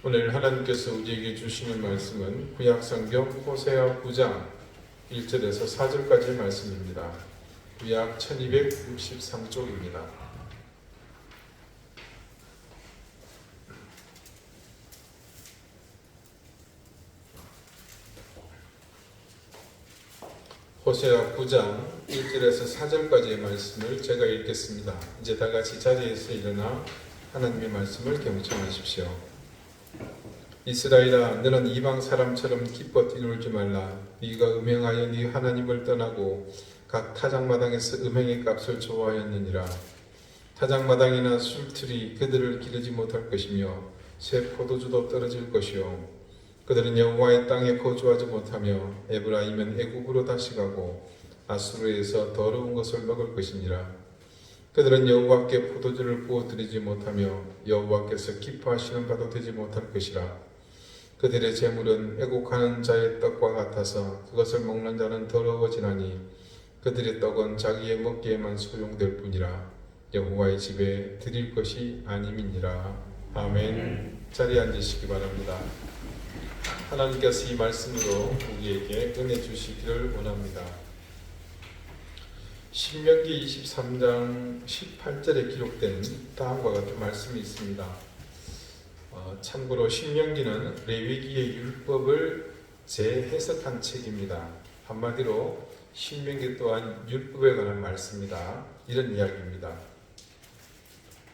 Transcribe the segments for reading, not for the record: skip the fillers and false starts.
오늘 하나님께서 우리에게 주시는 말씀은 구약성경 호세아 9장 1절에서 4절까지의 말씀입니다. 구약 1263쪽입니다. 호세아 9장 1절에서 4절까지의 말씀을 제가 읽겠습니다. 이제 다 같이 자리에서 일어나 하나님의 말씀을 경청하십시오. 이스라엘아, 너는 이방 사람처럼 기뻐 뛰놀지 말라. 네가 음행하여 네 하나님을 떠나고 각 타작마당에서 음행의 값을 좋아하였느니라. 타작마당이나 술틀이 그들을 기르지 못할 것이며 새 포도주도 떨어질 것이요 그들은 여호와의 땅에 거주하지 못하며 에브라임은 애굽으로 다시 가고 아수르에서 더러운 것을 먹을 것이니라. 그들은 여호와께 포도주를 부어드리지 못하며 여호와께서 기뻐하시는 바도 되지 못할 것이라. 그들의 재물은 애곡하는 자의 떡과 같아서 그것을 먹는 자는 더러워지나니 그들의 떡은 자기의 먹기에만 소용될 뿐이라. 여호와의 집에 드릴 것이 아님이니라. 아멘. 자리에 앉으시기 바랍니다. 하나님께서 이 말씀으로 우리에게 은혜 주시기를 원합니다. 신명기 23장 18절에 기록된 다음과 같은 말씀이 있습니다. 참고로 신명기는 레위기의 율법을 재해석한 책입니다. 한마디로 신명기 또한 율법에 관한 말씀이다. 이런 이야기입니다.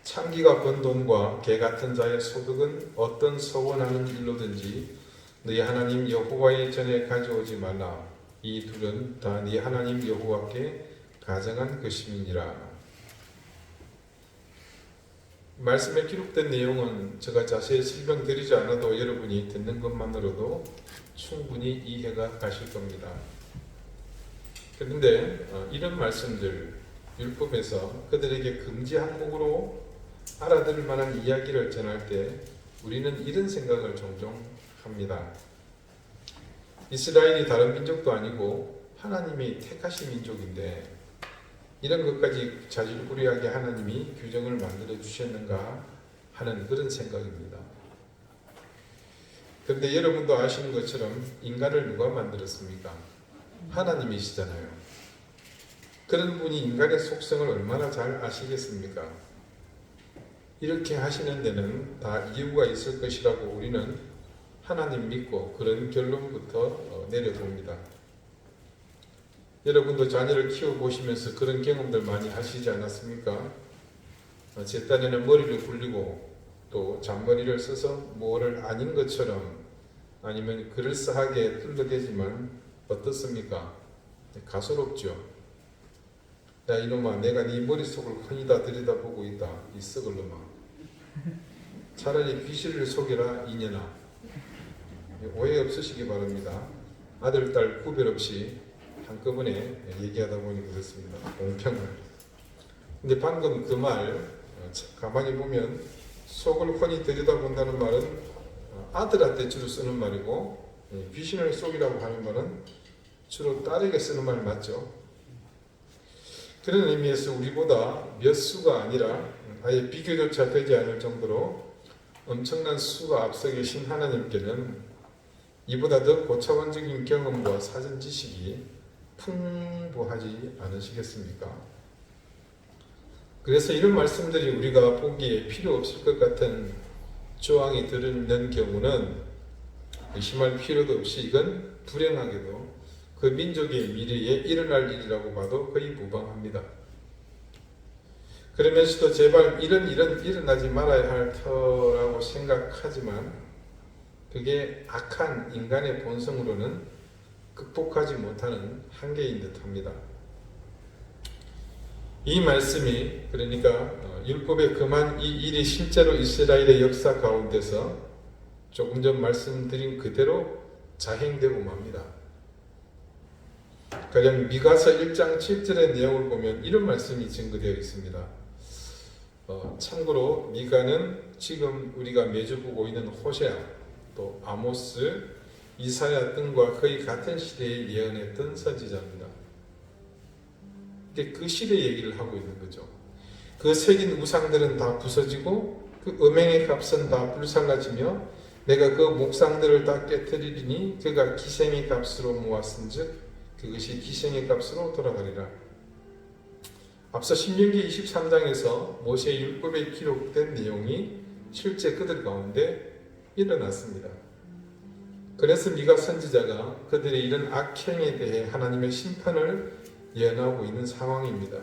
창기가 번 돈과 개 같은 자의 소득은 어떤 서원하는 일로든지 너희 하나님 여호와의 전에 가져오지 말라. 이 둘은 다 네 하나님 여호와께 가정한 것임이니라. 말씀에 기록된 내용은 제가 자세히 설명드리지 않아도 여러분이 듣는 것만으로도 충분히 이해가 가실 겁니다. 그런데 이런 말씀들, 율법에서 그들에게 금지 항목으로 알아들을 만한 이야기를 전할 때 우리는 이런 생각을 종종 합니다. 이스라엘이 다른 민족도 아니고 하나님이 택하신 민족인데 이런 것까지 자질구레하게 하나님이 규정을 만들어 주셨는가 하는 그런 생각입니다. 그런데 여러분도 아시는 것처럼 인간을 누가 만들었습니까? 하나님이시잖아요. 그런 분이 인간의 속성을 얼마나 잘 아시겠습니까? 이렇게 하시는 데는 다 이유가 있을 것이라고 우리는 하나님 믿고 그런 결론부터 내려봅니다. 여러분도 자녀를 키워보시면서 그런 경험들 많이 하시지 않았습니까? 제 딴에는 머리를 굴리고 또 잔머리를 써서 뭐를 아닌 것처럼 아니면 그럴싸하게 둘러대지만 어떻습니까? 가소롭죠. 야 이놈아, 내가 네 머릿속을 훤히다 들여다보고 있다. 이 썩을 놈아. 차라리 비실을 속여라 이년아. 오해 없으시기 바랍니다. 아들, 딸 구별 없이 한꺼번에 얘기하다 보니 그렇습니다. 공평을. 근데 방금 그 말 가만히 보면 속을 훤히 들여다본다는 말은 아들한테 주로 쓰는 말이고 귀신을 속이라고 하는 말은 주로 딸에게 쓰는 말 맞죠? 그런 의미에서 우리보다 몇 수가 아니라 아예 비교조차 되지 않을 정도로 엄청난 수가 앞서 계신 하나님께는 이보다 더 고차원적인 경험과 사전 지식이 풍부하지 않으시겠습니까? 그래서 이런 말씀들이 우리가 보기에 필요 없을 것 같은 조항이 들어있는 경우는 의심할 필요도 없이 이건 불행하게도 그 민족의 미래에 일어날 일이라고 봐도 거의 무방합니다. 그러면서도 제발 이런 일은 일어나지 말아야 할 터라고 생각하지만 그게 악한 인간의 본성으로는 극복하지 못하는 한계인 듯합니다. 이 말씀이 그러니까 율법에 금한 이 일이 실제로 이스라엘의 역사 가운데서 조금 전 말씀드린 그대로 자행되고 맙니다. 가령 미가서 1장 7절의 내용을 보면 이런 말씀이 증거되어 있습니다. 참고로 미가는 지금 우리가 매주 보고 있는 호세아, 또 아모스, 이사야 등과 거의 같은 시대에 예언했던 선지자입니다. 근데 그 시대 얘기를 하고 있는 거죠. 그 새긴 우상들은 다 부서지고 그 음행의 값은 다 불살라지며 내가 그 목상들을 다 깨뜨리리니 그가 기생의 값으로 모았은즉 그것이 기생의 값으로 돌아가리라. 앞서 신명기 23장에서 모세의 율법에 기록된 내용이 실제 그들 가운데 일어났습니다. 그래서 미가 선지자가 그들의 이런 악행에 대해 하나님의 심판을 예언하고 있는 상황입니다.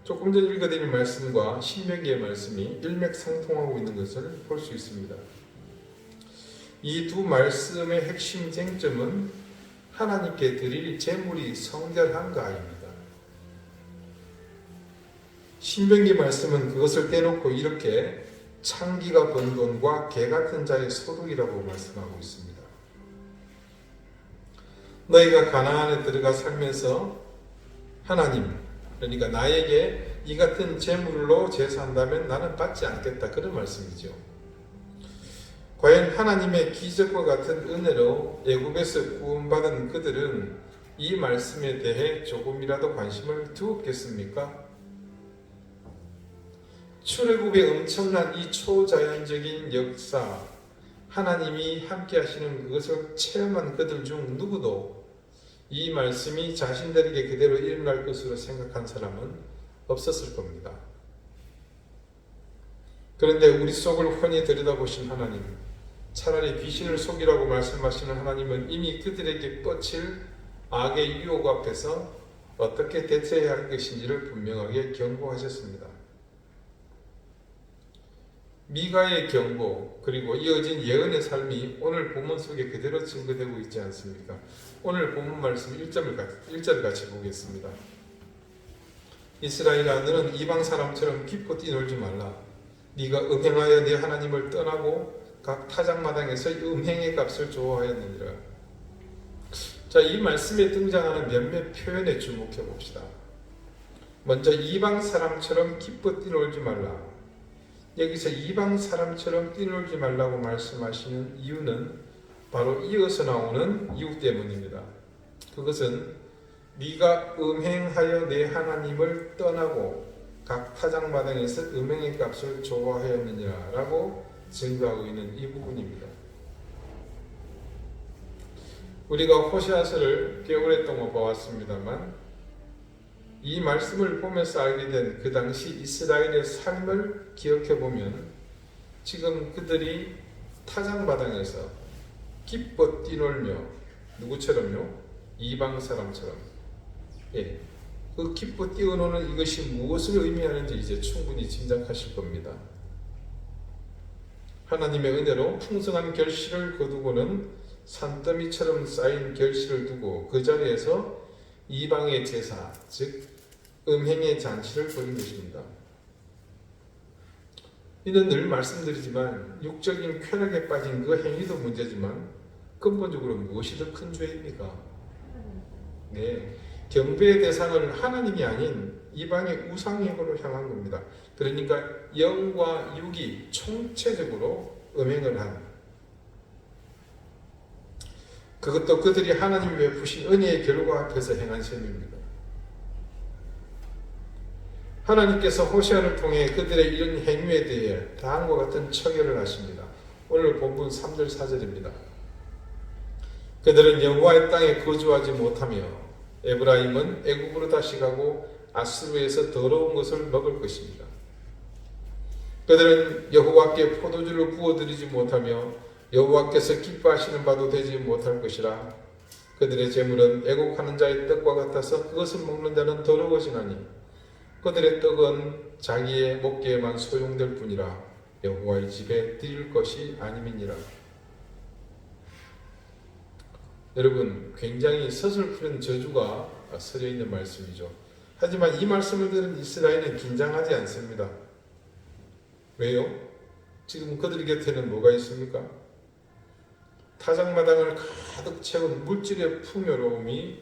조금 전 읽어드린 말씀과 신명기의 말씀이 일맥상통하고 있는 것을 볼 수 있습니다. 이 두 말씀의 핵심 쟁점은 하나님께 드릴 제물이 성결한가입니다. 신명기 말씀은 그것을 떼놓고 이렇게 창기가 번 돈과 개 같은 자의 소득이라고 말씀하고 있습니다. 너희가 가나안에 들어가 살면서 하나님, 그러니까 나에게 이 같은 제물로 제사한다면 나는 받지 않겠다, 그런 말씀이죠. 과연 하나님의 기적과 같은 은혜로 애굽에서 구원받은 그들은 이 말씀에 대해 조금이라도 관심을 두었겠습니까? 출애굽의 엄청난 이 초자연적인 역사, 하나님이 함께 하시는 그것을 체험한 그들 중 누구도 이 말씀이 자신들에게 그대로 일어날 것으로 생각한 사람은 없었을 겁니다. 그런데 우리 속을 훤히 들여다보신 하나님, 차라리 귀신을 속이라고 말씀하시는 하나님은 이미 그들에게 뻗칠 악의 유혹 앞에서 어떻게 대처해야 할 것인지를 분명하게 경고하셨습니다. 미가의 경고 그리고 이어진 예언의 삶이 오늘 본문 속에 그대로 증거되고 있지 않습니까? 오늘 본문 말씀 1절 같이 보겠습니다. 이스라엘아, 너는 이방 사람처럼 기뻐 뛰놀지 말라. 네가 음행하여 네 하나님을 떠나고 각 타작마당에서 음행의 값을 좋아하였느니라. 자, 이 말씀에 등장하는 몇몇 표현에 주목해 봅시다. 먼저 이방 사람처럼 기뻐 뛰놀지 말라. 여기서 이방 사람처럼 뛰놀지 말라고 말씀하시는 이유는 바로 이어서 나오는 이유 때문입니다. 그것은 네가 음행하여 내 하나님을 떠나고 각 타작마당에서 음행의 값을 좋아하였느니라 라고 증거하고 있는 이 부분입니다. 우리가 호세아서를 꽤 오랫동안 봐왔습니다만 이 말씀을 보면서 알게 된 그 당시 이스라엘의 삶을 기억해 보면 지금 그들이 타작마당에서 기뻐 뛰놀며 누구처럼요? 이방 사람처럼, 그 기뻐 뛰어노는 이것이 무엇을 의미하는지 이제 충분히 짐작하실 겁니다. 하나님의 은혜로 풍성한 결실을 거두고는 산더미처럼 쌓인 결실을 두고 그 자리에서 이방의 제사, 즉 음행의 잔치를 벌인 것입니다. 이는 늘 말씀드리지만 육적인 쾌락에 빠진 그 행위도 문제지만 근본적으로 무엇이 더 큰 죄입니까? 경배의 대상을 하나님이 아닌 이방의 우상행으로 향한 겁니다. 그러니까 영과 육이 총체적으로 음행을 한, 그것도 그들이 하나님이 베푸신 은혜의 결과 앞에서 행한 셈입니다. 하나님께서 호세아를 통해 그들의 이런 행위에 대해 다음과 같은 처결을 하십니다. 오늘 본문 3절 4절입니다. 그들은 여호와의 땅에 거주하지 못하며 에브라임은 애굽으로 다시 가고 아스루에서 더러운 것을 먹을 것입니다. 그들은 여호와께 포도주를 부어드리지 못하며 여호와께서 기뻐하시는 바도 되지 못할 것이라. 그들의 재물은 애곡하는 자의 떡과 같아서 그것을 먹는 자는 더러워지나니 그들의 떡은 자기의 먹기에만 소용될 뿐이라 여호와의 집에 드릴 것이 아님이니라. 여러분, 굉장히 서슬픈 저주가 써져 있는 말씀이죠. 하지만 이 말씀을 들은 이스라엘은 긴장하지 않습니다. 왜요? 지금 그들 곁에는 뭐가 있습니까? 타작마당을 가득 채운 물질의 풍요로움이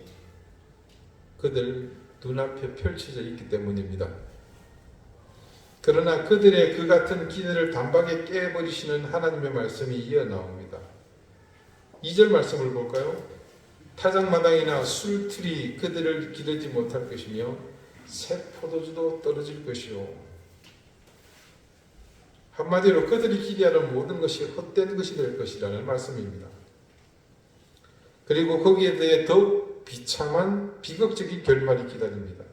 그들 눈앞에 펼쳐져 있기 때문입니다. 그러나 그들의 그 같은 기대를 단박에 깨버리시는 하나님의 말씀이 이어 나옵니다. 2절 말씀을 볼까요? 타작마당이나 술틀이 그들을 기르지 못할 것이며 새 포도주도 떨어질 것이요. 한마디로 그들이 기대하는 모든 것이 헛된 것이 될 것이라는 말씀입니다. 그리고 거기에 대해 더욱 비참한 비극적인 결말이 기다립니다.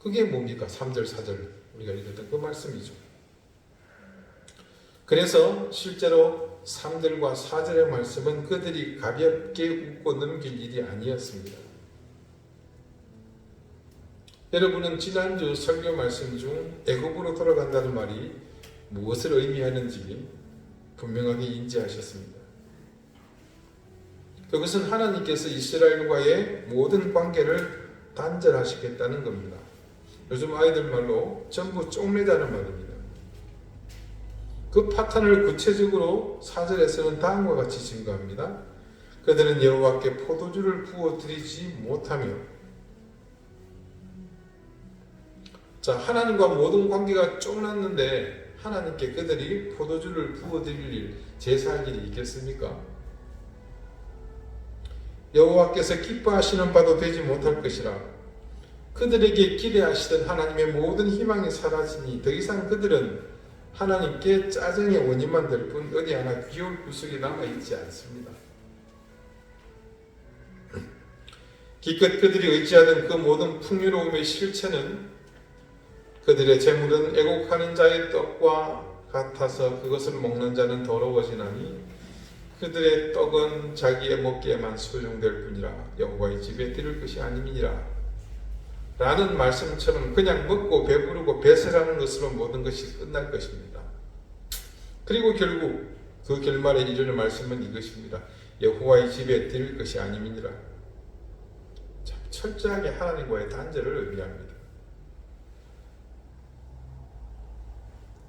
그게 뭡니까? 3절, 4절 우리가 읽었던 그 말씀이죠. 그래서 실제로 3절과 4절의 말씀은 그들이 가볍게 웃고 넘길 일이 아니었습니다. 여러분은 지난주 설교 말씀 중 애굽으로 돌아간다는 말이 무엇을 의미하는지 분명하게 인지하셨습니다. 그것은 하나님께서 이스라엘과의 모든 관계를 단절하시겠다는 겁니다. 요즘 아이들 말로 전부 쪽내자는 말입니다. 그 파탄을 구체적으로 4절에서는 다음과 같이 증거합니다. 그들은 여호와께 포도주를 부어드리지 못하며, 자, 하나님과 모든 관계가 쪽났는데 하나님께 그들이 포도주를 부어드릴 일, 제사할 일이 있겠습니까? 여호와께서 기뻐하시는 바도 되지 못할 것이라. 그들에게 기대하시던 하나님의 모든 희망이 사라지니 더 이상 그들은 하나님께 짜증의 원인만 될 뿐 어디 하나 귀여울 구석이 남아있지 않습니다. 기껏 그들이 의지하던 그 모든 풍요로움의 실체는 그들의 재물은 애곡하는 자의 떡과 같아서 그것을 먹는 자는 더러워지나니 그들의 떡은 자기의 먹기에만 소용될 뿐이라 여호와의 집에 드릴 것이 아님이니라 라는 말씀처럼 그냥 먹고 배부르고 배설하는 것으로 모든 것이 끝날 것입니다. 그리고 결국 그 결말에 이르는 말씀은 이것입니다. 여호와의 집에 드릴 것이 아님이니라. 철저하게 하나님과의 단절을 의미합니다.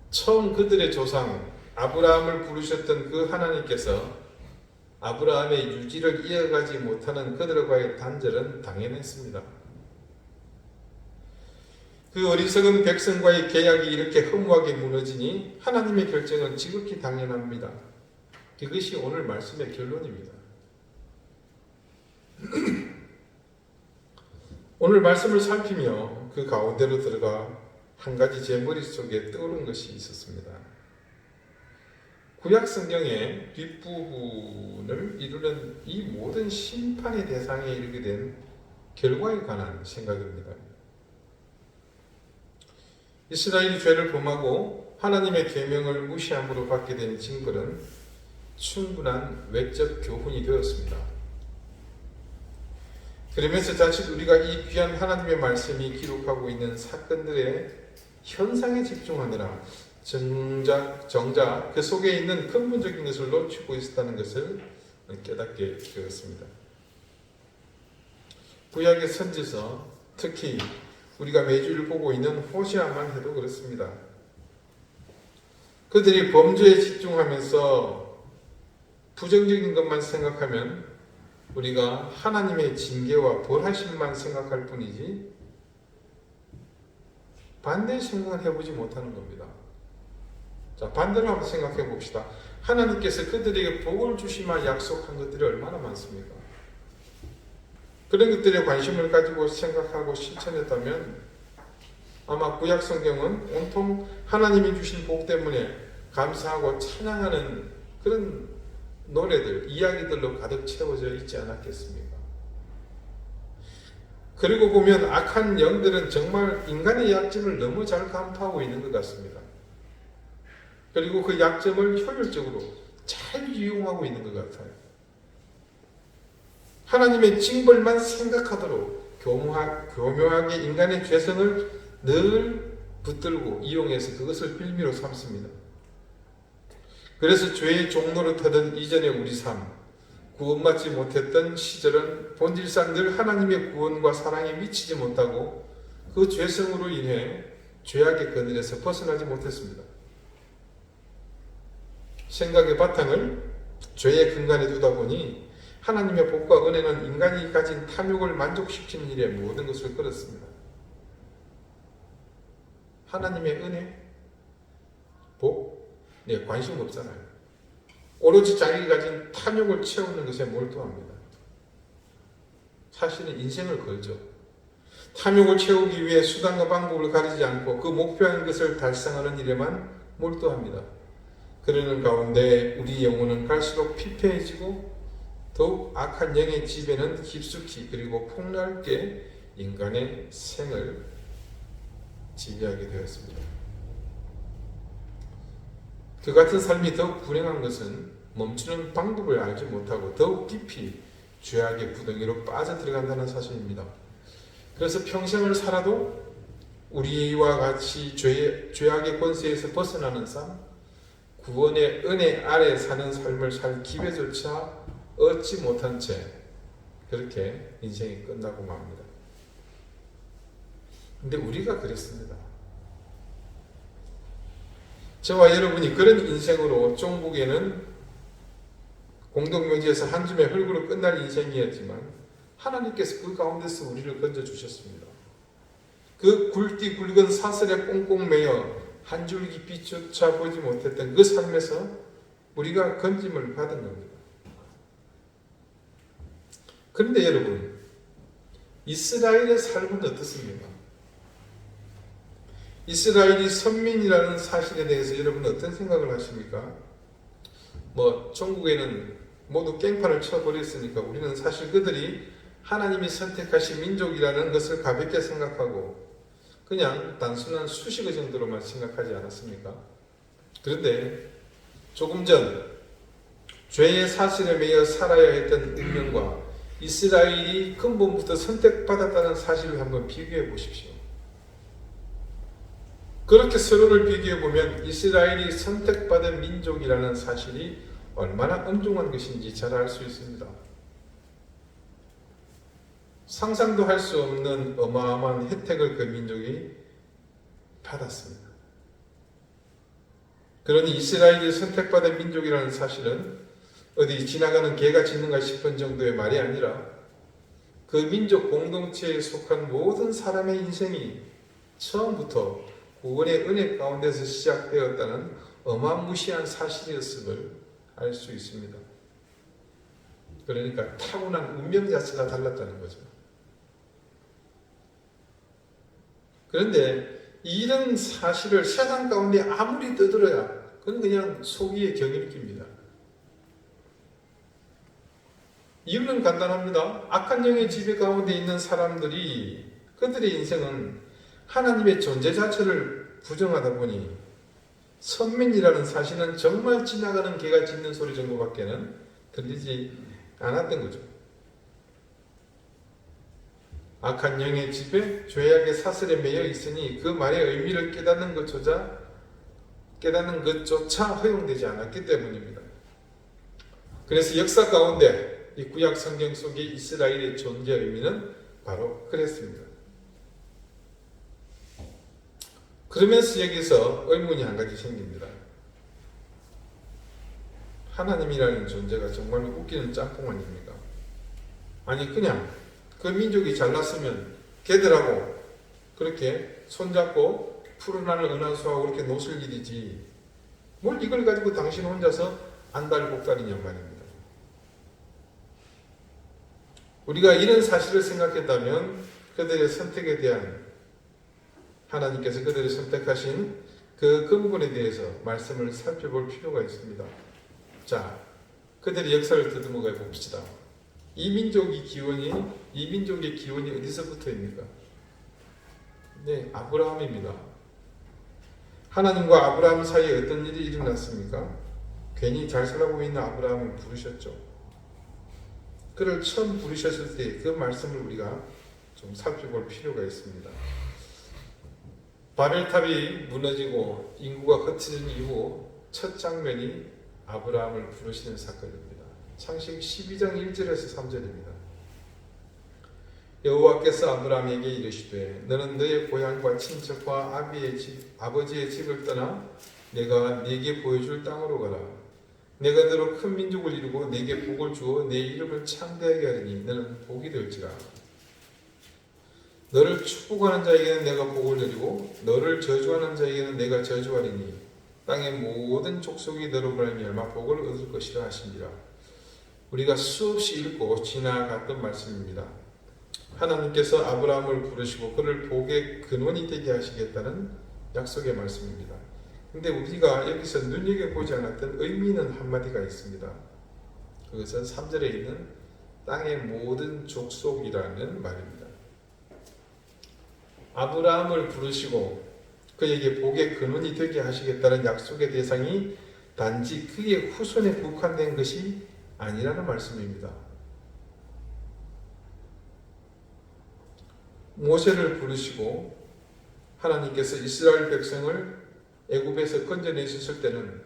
처음 그들의 조상 아브라함을 부르셨던 그 하나님께서 아브라함의 유지를 이어가지 못하는 그들과의 단절은 당연했습니다. 그 어리석은 백성과의 계약이 이렇게 허무하게 무너지니 하나님의 결정은 지극히 당연합니다. 그것이 오늘 말씀의 결론입니다. 오늘 말씀을 살피며 그 가운데로 들어가 한 가지 제 머릿속에 떠오른 것이 있었습니다. 구약 성경의 뒷부분을 이루는 이 모든 심판의 대상에 이르게 된 결과에 관한 생각입니다. 이스라엘이 죄를 범하고 하나님의 계명을 무시함으로 받게 된 징벌은 충분한 외적 교훈이 되었습니다. 그러면서 자칫 우리가 이 귀한 하나님의 말씀이 기록하고 있는 사건들의 현상에 집중하느라 정작 그 속에 있는 근본적인 것을 놓치고 있었다는 것을 깨닫게 되었습니다. 구약의 선지서, 특히 우리가 매주 보고 있는 호시아만 해도 그렇습니다. 그들이 범죄에 집중하면서 부정적인 것만 생각하면 우리가 하나님의 징계와 벌하심만 생각할 뿐이지 반대의 생각을 해보지 못하는 겁니다. 자, 반대로 한번 생각해 봅시다. 하나님께서 그들에게 복을 주시마 약속한 것들이 얼마나 많습니까? 그런 것들에 관심을 가지고 생각하고 실천했다면 아마 구약 성경은 온통 하나님이 주신 복 때문에 감사하고 찬양하는 그런 노래들, 이야기들로 가득 채워져 있지 않았겠습니까? 그리고 보면 악한 영들은 정말 인간의 약점을 너무 잘 간파하고 있는 것 같습니다. 그리고 그 약점을 효율적으로 잘 이용하고 있는 것 같아요. 하나님의 징벌만 생각하도록 교묘하게 인간의 죄성을 늘 붙들고 이용해서 그것을 빌미로 삼습니다. 그래서 죄의 종로를 타던 이전의 우리 삶, 구원받지 못했던 시절은 본질상 늘 하나님의 구원과 사랑에 미치지 못하고 그 죄성으로 인해 죄악의 그늘에서 벗어나지 못했습니다. 생각의 바탕을 죄의 근간에 두다 보니 하나님의 복과 은혜는 인간이 가진 탐욕을 만족시키는 일에 모든 것을 끌었습니다. 하나님의 은혜, 복, 관심 없잖아요. 오로지 자기가 가진 탐욕을 채우는 것에 몰두합니다. 사실은 인생을 걸죠. 탐욕을 채우기 위해 수단과 방법을 가리지 않고 그 목표한 것을 달성하는 일에만 몰두합니다. 그러는 가운데 우리 영혼은 갈수록 피폐해지고 더욱 악한 영의 지배는 깊숙이 그리고 폭넓게 인간의 생을 지배하게 되었습니다. 그 같은 삶이 더욱 불행한 것은 멈추는 방법을 알지 못하고 더욱 깊이 죄악의 구덩이로 빠져들어간다는 사실입니다. 그래서 평생을 살아도 우리와 같이 죄악의 권세에서 벗어나는 삶, 구원의 은혜 아래 사는 삶을 살 기회조차 얻지 못한 채 그렇게 인생이 끝나고 맙니다. 근데 우리가 그랬습니다. 저와 여러분이 그런 인생으로 종북에는 공동묘지에서 한 줌의 흙으로 끝날 인생이었지만 하나님께서 그 가운데서 우리를 건져주셨습니다. 그 굵디 굵은 사슬에 꽁꽁 매여 한 줄기 빛조차 보지 못했던 그 삶에서 우리가 건짐을 받은 겁니다. 그런데 여러분, 이스라엘의 삶은 어떻습니까? 이스라엘이 선민이라는 사실에 대해서 여러분 어떤 생각을 하십니까? 종국에는 모두 깽판을 쳐버렸으니까 우리는 사실 그들이 하나님이 선택하신 민족이라는 것을 가볍게 생각하고 그냥 단순한 수식어 정도로만 생각하지 않았습니까? 그런데 조금 전 죄의 사실에 매여 살아야 했던 운명과 이스라엘이 근본부터 선택받았다는 사실을 한번 비교해 보십시오. 그렇게 서로를 비교해 보면 이스라엘이 선택받은 민족이라는 사실이 얼마나 엄중한 것인지 잘 알 수 있습니다. 상상도 할 수 없는 어마어마한 혜택을 그 민족이 받았습니다. 그러니 이스라엘이 선택받은 민족이라는 사실은 어디 지나가는 개가 짖는가 싶은 정도의 말이 아니라 그 민족 공동체에 속한 모든 사람의 인생이 처음부터 구원의 은혜 가운데서 시작되었다는 어마무시한 사실이었음을 알 수 있습니다. 그러니까 타고난 운명 자체가 달랐다는 거죠. 그런데 이런 사실을 세상 가운데 아무리 떠들어야 그건 그냥 소기의 경일기입니다. 이유는 간단합니다. 악한 영의 지배 가운데 있는 사람들이 그들의 인생은 하나님의 존재 자체를 부정하다 보니 선민이라는 사실은 정말 지나가는 개가 짖는 소리 정도밖에는 들리지 않았던 거죠. 악한 영의 지배, 죄악의 사슬에 매여 있으니 그 말의 의미를 깨닫는 것조차 허용되지 않았기 때문입니다. 그래서 역사 가운데 이 구약 성경 속의 이스라엘의 존재 의미는 바로 그랬습니다. 그러면서 여기서 의문이 한 가지 생깁니다. 하나님이라는 존재가 정말 웃기는 짬뽕 아닙니까? 아니 그냥 그 민족이 잘났으면 걔들하고 그렇게 손잡고 푸른 하늘 은하수하고 그렇게 노실 일이지 뭘 이걸 가지고 당신 혼자서 안달복달이냐 말입니다. 우리가 이런 사실을 생각했다면 그들의 선택에 대한 하나님께서 그들을 선택하신 그 근본에 대해서 말씀을 살펴볼 필요가 있습니다. 자, 그들의 역사를 더듬어가 봅시다. 이 민족의 기원이 어디서부터입니까? 네, 아브라함입니다. 하나님과 아브라함 사이에 어떤 일이 일어났습니까? 괜히 잘 살아보고 있는 아브라함을 부르셨죠. 그를 처음 부르셨을 때 그 말씀을 우리가 좀 살펴볼 필요가 있습니다. 바벨탑이 무너지고 인구가 흩어진 이후 첫 장면이 아브라함을 부르시는 사건입니다. 창세기 12장 1절에서 3절입니다. 여호와께서 아브라함에게 이르시되 너는 너의 고향과 친척과 아버지의 집을 떠나 내가 네게 보여줄 땅으로 가라. 내가 너로 큰 민족을 이루고 네게 복을 주어 내 이름을 창대하게 하리니 너는 복이 될지라. 너를 축복하는 자에게는 내가 복을 내리고 너를 저주하는 자에게는 내가 저주하리니 땅의 모든 족속이 너로 말미암아 복을 얻을 것이라 하시니라. 우리가 수없이 읽고 지나갔던 말씀입니다. 하나님께서 아브라함을 부르시고 그를 복의 근원이 되게 하시겠다는 약속의 말씀입니다. 근데 우리가 여기서 눈여겨보지 않았던 의미 있는 한마디가 있습니다. 그것은 3절에 있는 땅의 모든 족속이라는 말입니다. 아브라함을 부르시고 그에게 복의 근원이 되게 하시겠다는 약속의 대상이 단지 그의 후손에 국한된 것이 아니라는 말씀입니다. 모세를 부르시고 하나님께서 이스라엘 백성을 애굽에서 건져내셨을 때는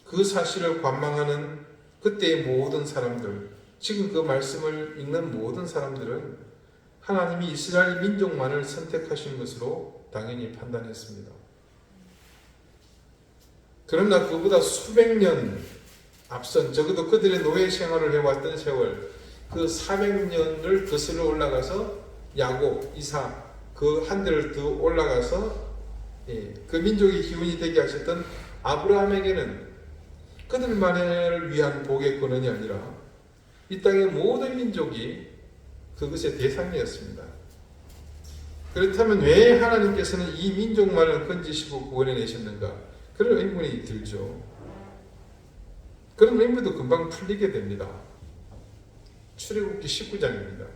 그 사실을 관망하는 그때의 모든 사람들, 지금 그 말씀을 읽는 모든 사람들은 하나님이 이스라엘 민족만을 선택하신 것으로 당연히 판단했습니다. 그러나 그보다 수백 년 앞선, 적어도 그들의 노예 생활을 해왔던 세월, 그 400년을 거슬러 올라가서 야곱, 이삭 그 한들을 더 올라가서 그 민족의 기운이 되게 하셨던 아브라함에게는 그들만을 위한 복의 근원이 아니라 이 땅의 모든 민족이 그것의 대상이었습니다. 그렇다면 왜 하나님께서는 이 민족만을 건지시고 구원해 내셨는가? 그런 의문이 들죠. 그런 의문도 금방 풀리게 됩니다. 출애굽기 19장입니다.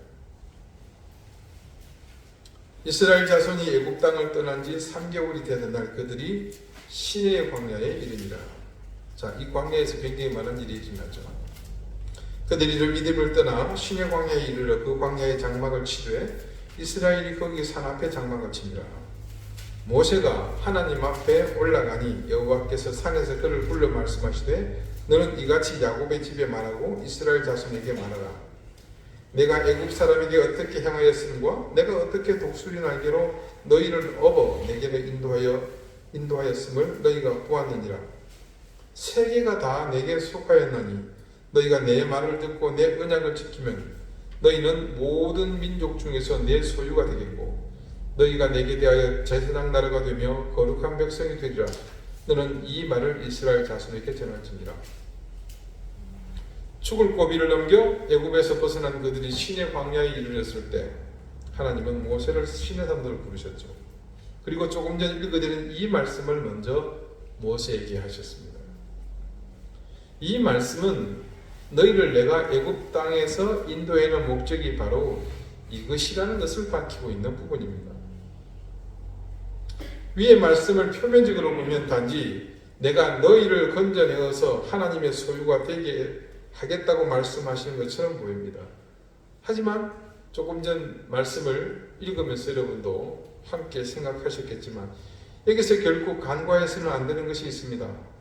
이스라엘 자손이 애굽 땅을 떠난 지 3개월이 되는 날 그들이 시내 광야에 이르니라. 자, 이 광야에서 굉장히 많은 일이 일어나죠. 그들이 미디를 떠나 시내 광야에 이르러 그 광야의 장막을 치되 이스라엘이 거기 산 앞에 장막을 치니라. 모세가 하나님 앞에 올라가니 여호와께서 산에서 그를 불러 말씀하시되 너는 이같이 야곱의 집에 말하고 이스라엘 자손에게 말하라. 내가 애굽 사람에게 어떻게 행하였음과 내가 어떻게 독수리 날개로 너희를 업어 내게로 인도하였음을 너희가 보았느니라. 세계가 다 내게 속하였나니 너희가 내 말을 듣고 내 언약을 지키면 너희는 모든 민족 중에서 내 소유가 되겠고 너희가 내게 대하여 제사장 나라가 되며 거룩한 백성이 되리라. 너는 이 말을 이스라엘 자손에게 전할지니라. 죽을 고비를 넘겨 애굽에서 벗어난 그들이 시내 광야에 이르렀을 때 하나님은 모세를 시내산으로 부르셨죠. 그리고 조금 전 읽어드린 이 말씀을 먼저 모세에게 하셨습니다. 이 말씀은 너희를 내가 애굽 땅에서 인도해낸 목적이 바로 이것이라는 것을 밝히고 있는 부분입니다. 위의 말씀을 표면적으로 보면 단지 내가 너희를 건져내어서 하나님의 소유가 되게 하겠다고 말씀하시는 것처럼 보입니다. 하지만 조금 전 말씀을 읽으면서 여러분도 함께 생각하셨겠지만 여기서 결국 간과해서는 안 되는 것이 있습니다.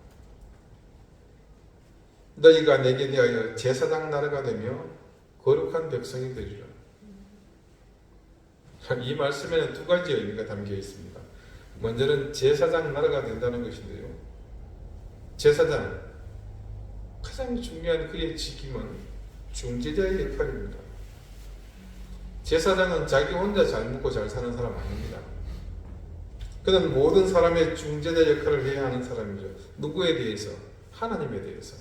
너희가 내게 대하여 제사장 나라가 되며 거룩한 백성이 되리라. 이 말씀에는 두 가지 의미가 담겨 있습니다. 먼저는 제사장 나라가 된다는 것인데요. 제사장, 가장 중요한 그의 직임은 중재자의 역할입니다. 제사장은 자기 혼자 잘 먹고 잘 사는 사람 아닙니다. 그는 모든 사람의 중재자 역할을 해야 하는 사람이죠. 누구에 대해서? 하나님에 대해서.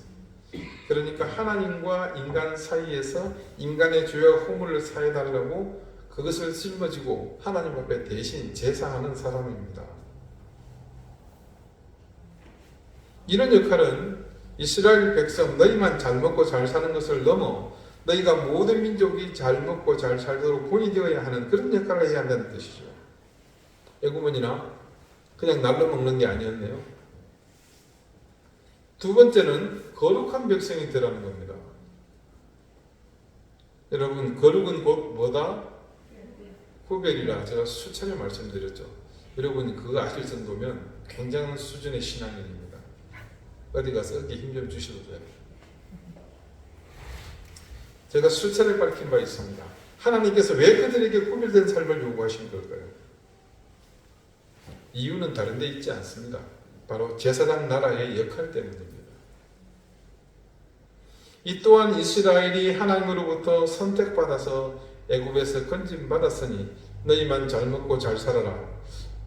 그러니까 하나님과 인간 사이에서 인간의 죄와 허물을 사해달라고 그것을 짊어지고 하나님 앞에 대신 제사하는 사람입니다. 이런 역할은 이스라엘 백성 너희만 잘 먹고 잘 사는 것을 넘어 너희가 모든 민족이 잘 먹고 잘 살도록 본이 되어야 하는 그런 역할을 해야 한다는 뜻이죠. 애굽은이나 그냥 날로 먹는 게 아니었네요. 두 번째는 거룩한 백성이 되라는 겁니다. 여러분, 거룩은 곧 뭐다? 구별이라 제가 수차례 말씀드렸죠. 여러분이 그거 아실 정도면 굉장한 수준의 신앙인입니다. 어디 가서 어깨 힘 좀 주셔도 돼요. 제가 수차례 밝힌 바 있습니다. 하나님께서 왜 그들에게 구별된 삶을 요구하신 걸까요? 이유는 다른 데 있지 않습니다. 바로 제사장 나라의 역할 때문입니다. 이 또한 이스라엘이 하나님으로부터 선택받아서 애굽에서 건짐받았으니 너희만 잘 먹고 잘 살아라.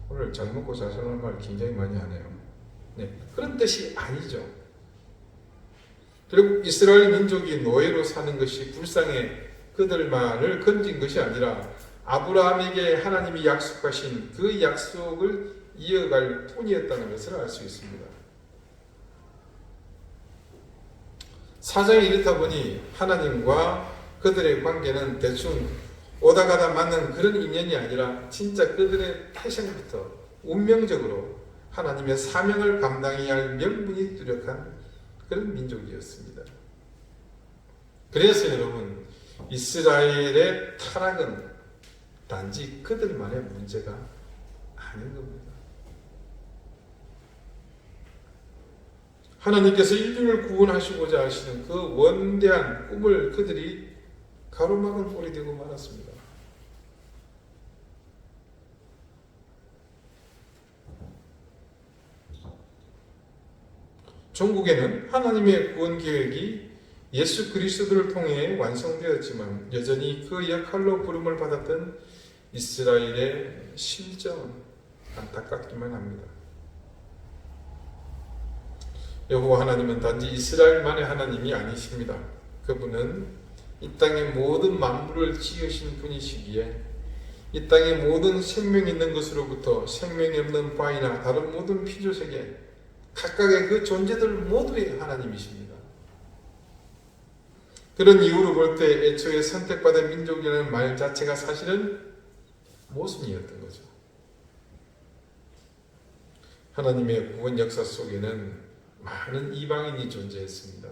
오늘 잘 먹고 잘 살아라는 말 굉장히 많이 하네요. 네, 그런 뜻이 아니죠. 그리고 이스라엘 민족이 노예로 사는 것이 불쌍해 그들만을 건진 것이 아니라 아브라함에게 하나님이 약속하신 그 약속을 이어갈 뿐이었다는 것을 알 수 있습니다. 사정이 이렇다 보니 하나님과 그들의 관계는 대충 오다가다 맞는 그런 인연이 아니라 진짜 그들의 태생부터 운명적으로 하나님의 사명을 감당해야 할 명분이 뚜렷한 그런 민족이었습니다. 그래서 여러분, 이스라엘의 타락은 단지 그들만의 문제가 아닌 겁니다. 하나님께서 인류를 구원하시고자 하시는 그 원대한 꿈을 그들이 가로막은 꼴이 되고 말았습니다. 종국에는 하나님의 구원 계획이 예수 그리스도를 통해 완성되었지만 여전히 그 역할로 부름을 받았던 이스라엘의 심정은 안타깝기만 합니다. 여호와 하나님은 단지 이스라엘만의 하나님이 아니십니다. 그분은 이 땅의 모든 만물을 지으신 분이시기에 이 땅의 모든 생명 있는 것으로부터 생명이 없는 바위나 다른 모든 피조세계 각각의 그 존재들 모두의 하나님이십니다. 그런 이유로 볼 때 애초에 선택받은 민족이라는 말 자체가 사실은 모순이었던 거죠. 하나님의 구원 역사 속에는 많은 이방인이 존재했습니다.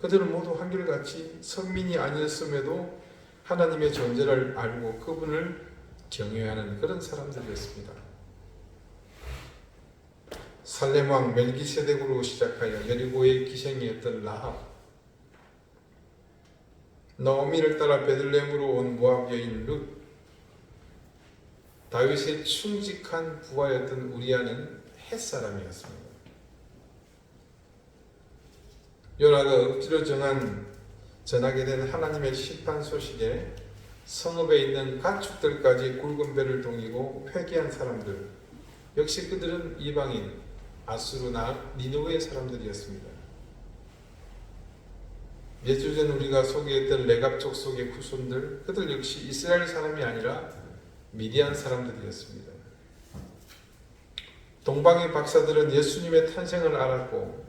그들은 모두 한결같이 선민이 아니었음에도 하나님의 존재를 알고 그분을 경외하는 그런 사람들이었습니다. 살렘왕 멜기세덱으로 시작하여 여리고의 기생이었던 라합, 나오미를 따라 베들레헴으로 온 모압 여인 룻, 다윗의 충직한 부하였던 우리아는 햇사람이었습니다. 요나가 억지로 전하게 된 하나님의 심판 소식에 성읍에 있는 가축들까지 굵은 배를 동이고 회개한 사람들, 역시 그들은 이방인 아수르나 니느웨의 사람들이었습니다. 몇 주 전 우리가 소개했던 레갑 족속의 후손들, 그들 역시 이스라엘 사람이 아니라 미디안 사람들이었습니다. 동방의 박사들은 예수님의 탄생을 알았고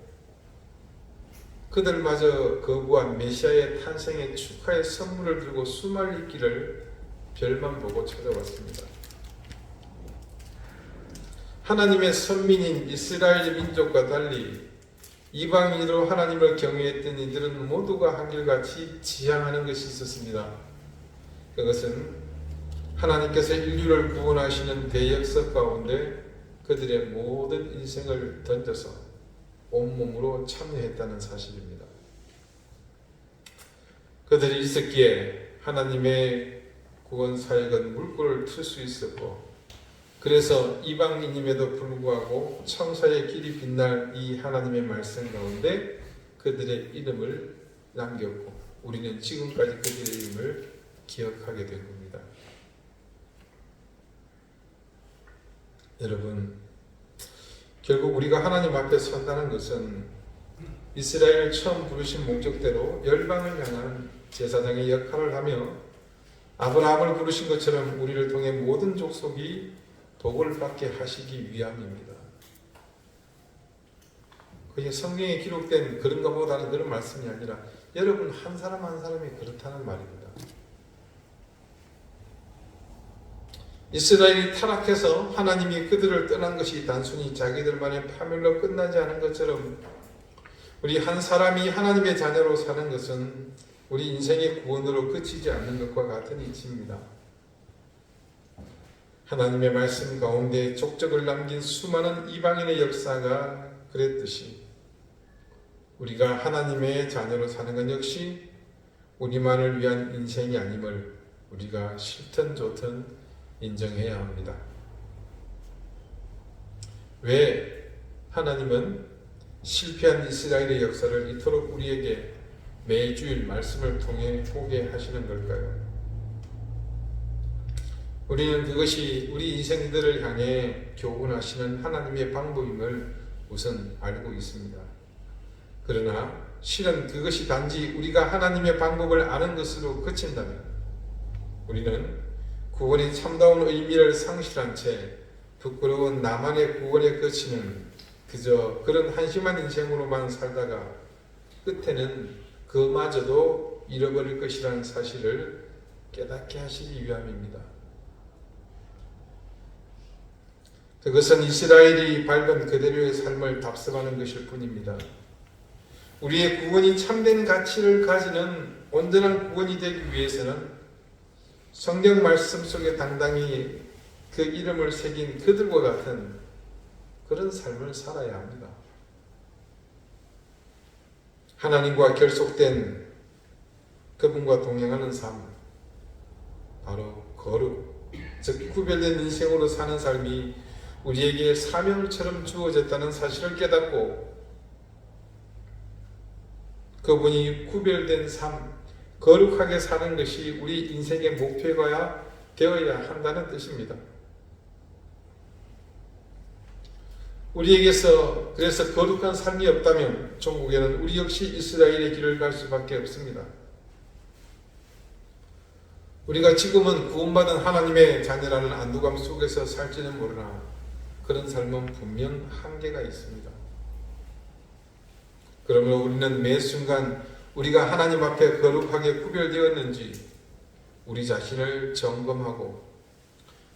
그들마저 거부한 메시아의 탄생의 축하의 선물을 들고 수말 있기를 별만 보고 찾아왔습니다. 하나님의 선민인 이스라엘 민족과 달리 이방인으로 하나님을 경외했던 이들은 모두가 한결같이 지향하는 것이 있었습니다. 그것은 하나님께서 인류를 구원하시는 대역사 가운데 그들의 모든 인생을 던져서 온몸으로 참여했다는 사실입니다. 그들이 있었기에 하나님의 구원 사역은 물꼬를 틀 수 있었고, 그래서 이방인임에도 불구하고 천사의 길이 빛날 이 하나님의 말씀 가운데 그들의 이름을 남겼고 우리는 지금까지 그들의 이름을 기억하게 된 겁니다. 여러분, 결국 우리가 하나님 앞에 선다는 것은 이스라엘을 처음 부르신 목적대로 열방을 향한 제사장의 역할을 하며 아브라함을 부르신 것처럼 우리를 통해 모든 족속이 복을 받게 하시기 위함입니다. 그게 성경에 기록된 그런가 보다는 그런 말씀이 아니라 여러분 한 사람 한 사람이 그렇다는 말입니다. 이스라엘이 타락해서 하나님이 그들을 떠난 것이 단순히 자기들만의 파멸로 끝나지 않은 것처럼 우리 한 사람이 하나님의 자녀로 사는 것은 우리 인생의 구원으로 그치지 않는 것과 같은 이치입니다. 하나님의 말씀 가운데 족적을 남긴 수많은 이방인의 역사가 그랬듯이 우리가 하나님의 자녀로 사는 것 역시 우리만을 위한 인생이 아님을 우리가 싫든 좋든 인정해야 합니다. 왜 하나님은 실패한 이스라엘의 역사를 이토록 우리에게 매주일 말씀을 통해 보게 하시는 걸까요? 우리는 그것이 우리 인생들을 향해 교훈하시는 하나님의 방법임을 우선 알고 있습니다. 그러나 실은 그것이 단지 우리가 하나님의 방법을 아는 것으로 그친다면 우리는 구원의 참다운 의미를 상실한 채 부끄러운 나만의 구원에 그치는 그저 그런 한심한 인생으로만 살다가 끝에는 그마저도 잃어버릴 것이라는 사실을 깨닫게 하시기 위함입니다. 그것은 이스라엘이 밟은 그대로의 삶을 답습하는 것일 뿐입니다. 우리의 구원이 참된 가치를 가지는 온전한 구원이 되기 위해서는 성경 말씀 속에 당당히 그 이름을 새긴 그들과 같은 그런 삶을 살아야 합니다. 하나님과 결속된 그분과 동행하는 삶, 바로 거룩, 즉 구별된 인생으로 사는 삶이 우리에게 사명처럼 주어졌다는 사실을 깨닫고 그분이 구별된 삶, 거룩하게 사는 것이 우리 인생의 목표가 되어야 한다는 뜻입니다. 우리에게서 그래서 거룩한 삶이 없다면 천국에는 우리 역시 이스라엘의 길을 갈 수밖에 없습니다. 우리가 지금은 구원받은 하나님의 자녀라는 안도감 속에서 살지는 모르나 그런 삶은 분명 한계가 있습니다. 그러므로 우리는 매 순간 우리가 하나님 앞에 거룩하게 구별되었는지 우리 자신을 점검하고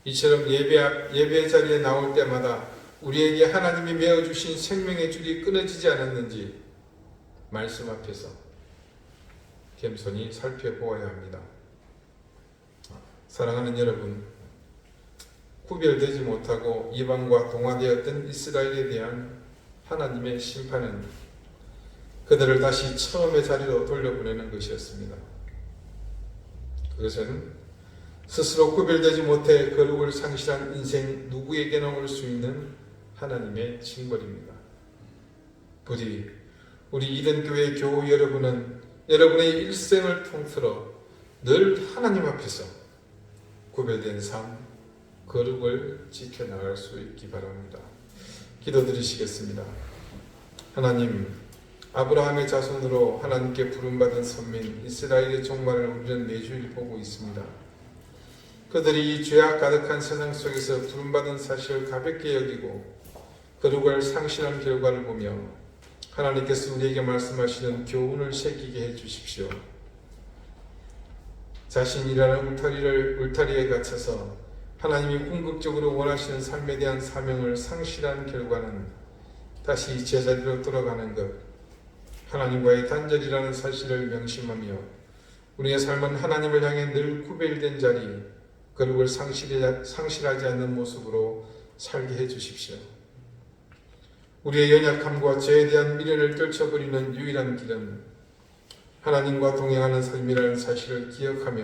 이처럼 예배 자리에 나올 때마다 우리에게 하나님이 메어주신 생명의 줄이 끊어지지 않았는지 말씀 앞에서 겸손히 살펴보아야 합니다. 사랑하는 여러분, 구별되지 못하고 이방과 동화되었던 이스라엘에 대한 하나님의 심판은 그들을 다시 처음의 자리로 돌려보내는 것이었습니다. 그것은 스스로 구별되지 못해 거룩을 상실한 인생 누구에게나 올 수 있는 하나님의 징벌입니다. 부디 우리 이den교회 교우 여러분은 여러분의 일생을 통틀어 늘 하나님 앞에서 구별된 삶, 거룩을 지켜나갈 수 있기 바랍니다. 기도드리시겠습니다. 하나님, 아브라함의 자손으로 하나님께 부름받은 선민 이스라엘의 종말을 우리는 매주일 보고 있습니다. 그들이 이 죄악 가득한 세상 속에서 부름받은 사실을 가볍게 여기고 거룩을 상실한 결과를 보며 하나님께서 우리에게 말씀하시는 교훈을 새기게 해주십시오. 자신이라는 울타리에 갇혀서 하나님이 궁극적으로 원하시는 삶에 대한 사명을 상실한 결과는 다시 제자리로 돌아가는 것, 하나님과의 단절이라는 사실을 명심하며 우리의 삶은 하나님을 향해 늘 구별된 자리, 거룩을 상실하지 않는 모습으로 살게 해주십시오. 우리의 연약함과 죄에 대한 미련을 떨쳐버리는 유일한 길은 하나님과 동행하는 삶이라는 사실을 기억하며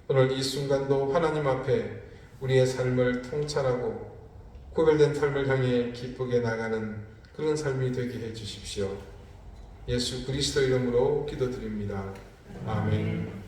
오늘 이 순간도 하나님 앞에 우리의 삶을 통찰하고 구별된 삶을 향해 기쁘게 나가는 그런 삶이 되게 해주십시오. 예수 그리스도 이름으로 기도드립니다. 아멘.